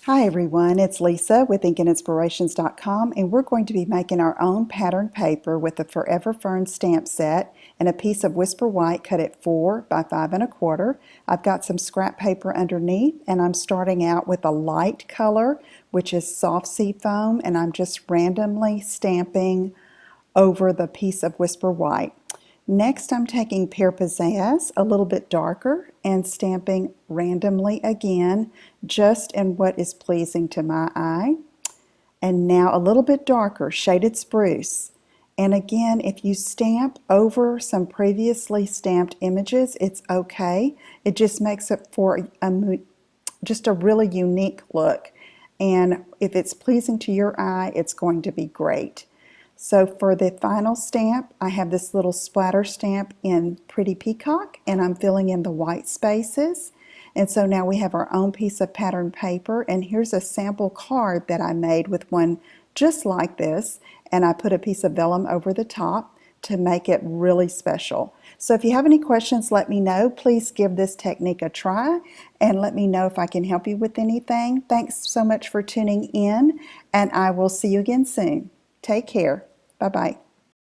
Hi everyone, it's Lisa with InkandInspirations.com, and we're going to be making our own pattern paper with a Forever Fern stamp set and a piece of Whisper White cut at 4 by 5 1/4. I've got some scrap paper underneath, and I'm starting out with a light color, which is soft sea foam, and I'm just randomly stamping over the piece of Whisper White. Next, I'm taking Pear Pizzazz, a little bit darker, and stamping randomly again, just in what is pleasing to my eye. And now a little bit darker, Shaded Spruce. And again, if you stamp over some previously stamped images, it's okay. It just makes it for just a really unique look. And if it's pleasing to your eye, it's going to be great. So for the final stamp, I have this little splatter stamp in Pretty Peacock, and I'm filling in the white spaces. And so now we have our own piece of pattern paper, and here's a sample card that I made with one just like this, and I put a piece of vellum over the top to make it really special. So if you have any questions, let me know. Please give this technique a try and let me know if I can help you with anything. Thanks so much for tuning in, and I will see you again soon. Take care. Bye-bye.